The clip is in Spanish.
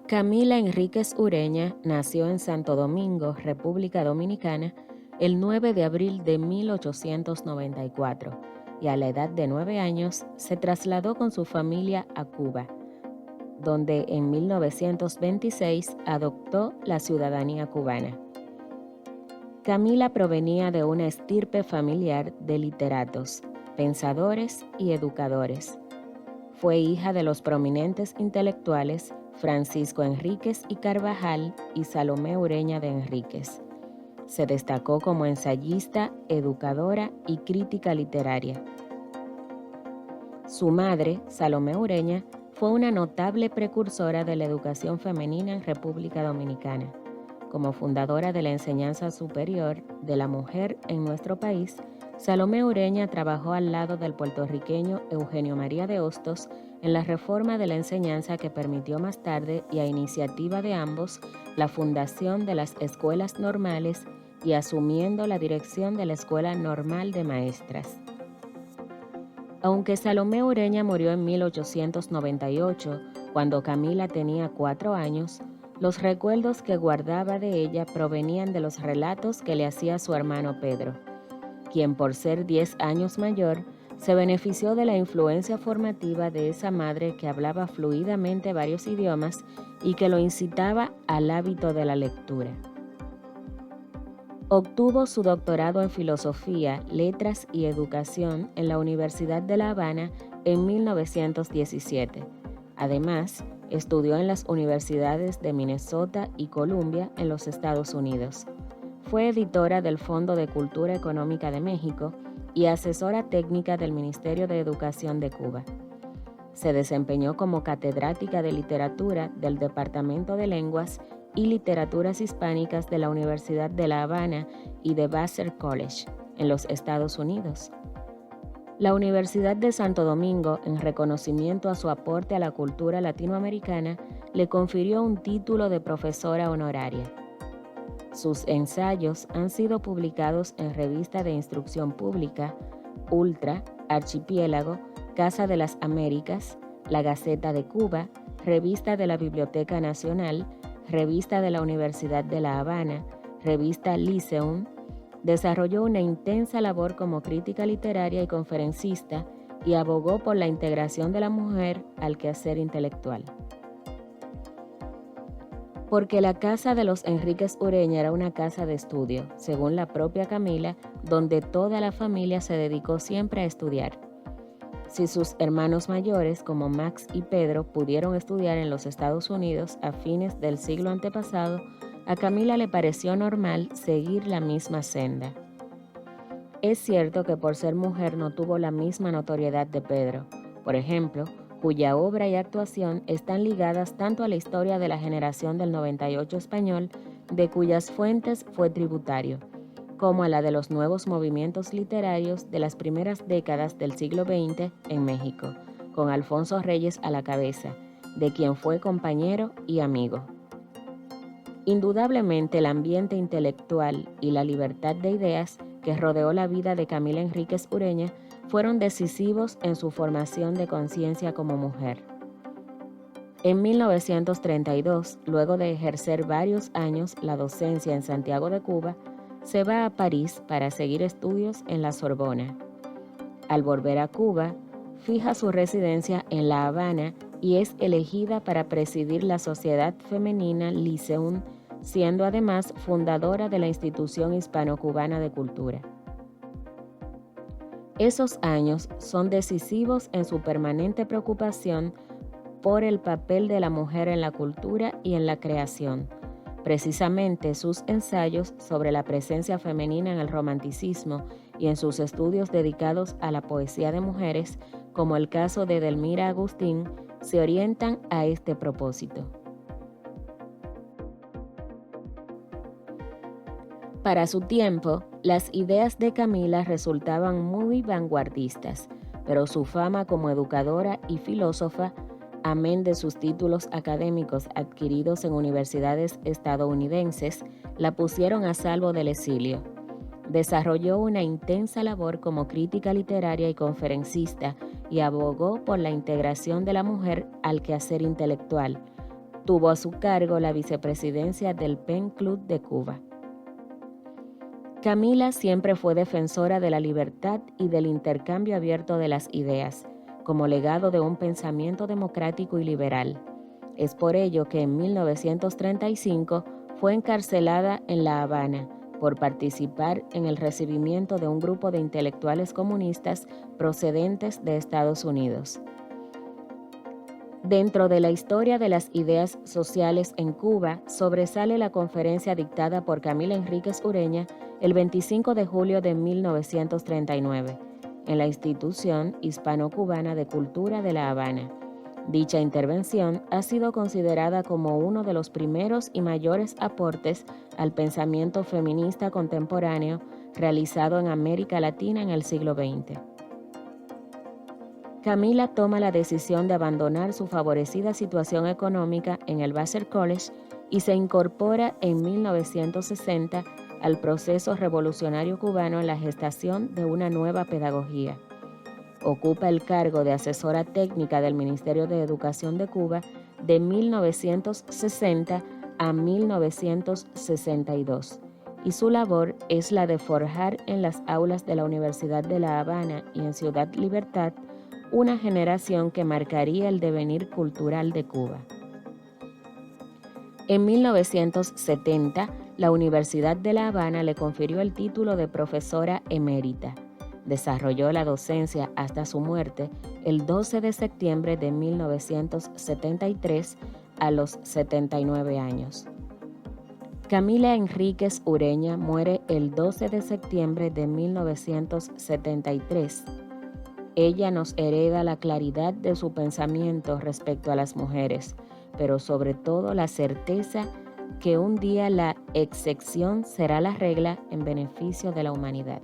Camila Enríquez Ureña nació en Santo Domingo, República Dominicana, el 9 de abril de 1894 y a la edad de 9 años se trasladó con su familia a Cuba, donde en 1926 adoptó la ciudadanía cubana. Camila provenía de una estirpe familiar de literatos, pensadores y educadores. Fue hija de los prominentes intelectuales Francisco Enríquez y Carvajal y Salomé Ureña de Enríquez. Se destacó como ensayista, educadora y crítica literaria. Su madre, Salomé Ureña, fue una notable precursora de la educación femenina en República Dominicana. Como fundadora de la enseñanza superior de la mujer en nuestro país, Salomé Ureña trabajó al lado del puertorriqueño Eugenio María de Hostos en la reforma de la enseñanza que permitió más tarde, y a iniciativa de ambos, la fundación de las escuelas normales y asumiendo la dirección de la Escuela Normal de Maestras. Aunque Salomé Ureña murió en 1898, cuando Camila tenía 4 años, los recuerdos que guardaba de ella provenían de los relatos que le hacía su hermano Pedro, quien por ser 10 años mayor, se benefició de la influencia formativa de esa madre que hablaba fluidamente varios idiomas y que lo incitaba al hábito de la lectura. Obtuvo su doctorado en Filosofía, Letras y Educación en la Universidad de La Habana en 1917. Además, estudió en las universidades de Minnesota y Columbia en los Estados Unidos. Fue editora del Fondo de Cultura Económica de México y asesora técnica del Ministerio de Educación de Cuba. Se desempeñó como catedrática de literatura del Departamento de Lenguas y Literaturas Hispánicas de la Universidad de La Habana y de Vassar College, en los Estados Unidos. La Universidad de Santo Domingo, en reconocimiento a su aporte a la cultura latinoamericana, le confirió un título de profesora honoraria. Sus ensayos han sido publicados en Revista de Instrucción Pública, Ultra, Archipiélago, Casa de las Américas, La Gaceta de Cuba, Revista de la Biblioteca Nacional, Revista de la Universidad de La Habana, Revista Lyceum. Desarrolló una intensa labor como crítica literaria y conferencista y abogó por la integración de la mujer al quehacer intelectual. Porque la casa de los Enríquez Ureña era una casa de estudio, según la propia Camila, donde toda la familia se dedicó siempre a estudiar. Si sus hermanos mayores, como Max y Pedro, pudieron estudiar en los Estados Unidos a fines del siglo antepasado, a Camila le pareció normal seguir la misma senda. Es cierto que por ser mujer no tuvo la misma notoriedad de Pedro, por ejemplo, cuya obra y actuación están ligadas tanto a la historia de la generación del 98 español, de cuyas fuentes fue tributario, como a la de los nuevos movimientos literarios de las primeras décadas del siglo XX en México, con Alfonso Reyes a la cabeza, de quien fue compañero y amigo. Indudablemente el ambiente intelectual y la libertad de ideas que rodeó la vida de Camila Enríquez Ureña fueron decisivos en su formación de conciencia como mujer. En 1932, luego de ejercer varios años la docencia en Santiago de Cuba, se va a París para seguir estudios en la Sorbona. Al volver a Cuba, fija su residencia en La Habana y es elegida para presidir la Sociedad Femenina Lyceum, siendo además fundadora de la Institución Hispano-Cubana de Cultura. Esos años son decisivos en su permanente preocupación por el papel de la mujer en la cultura y en la creación. Precisamente sus ensayos sobre la presencia femenina en el romanticismo y en sus estudios dedicados a la poesía de mujeres, como el caso de Edelmira Agustín, se orientan a este propósito. Para su tiempo, las ideas de Camila resultaban muy vanguardistas, pero su fama como educadora y filósofa, amén de sus títulos académicos adquiridos en universidades estadounidenses, la pusieron a salvo del exilio. Desarrolló una intensa labor como crítica literaria y conferencista y abogó por la integración de la mujer al quehacer intelectual, tuvo a su cargo la vicepresidencia del Pen Club de Cuba. Camila siempre fue defensora de la libertad y del intercambio abierto de las ideas, como legado de un pensamiento democrático y liberal. Es por ello que en 1935 fue encarcelada en La Habana por participar en el recibimiento de un grupo de intelectuales comunistas procedentes de Estados Unidos. Dentro de la historia de las ideas sociales en Cuba, sobresale la conferencia dictada por Camila Enríquez Ureña el 25 de julio de 1939, en la Institución Hispano-Cubana de Cultura de La Habana. Dicha intervención ha sido considerada como uno de los primeros y mayores aportes al pensamiento feminista contemporáneo realizado en América Latina en el siglo XX. Camila toma la decisión de abandonar su favorecida situación económica en el Vassar College y se incorpora en 1960 al proceso revolucionario cubano en la gestación de una nueva pedagogía. Ocupa el cargo de asesora técnica del Ministerio de Educación de Cuba de 1960 a 1962, y su labor es la de forjar en las aulas de la Universidad de La Habana y en Ciudad Libertad una generación que marcaría el devenir cultural de Cuba. En 1970, la Universidad de La Habana le confirió el título de profesora emérita. Desarrolló la docencia hasta su muerte el 12 de septiembre de 1973 a los 79 años. Camila Enríquez Ureña muere el 12 de septiembre de 1973. Ella nos hereda la claridad de su pensamiento respecto a las mujeres, pero sobre todo la certeza que un día la excepción será la regla en beneficio de la humanidad.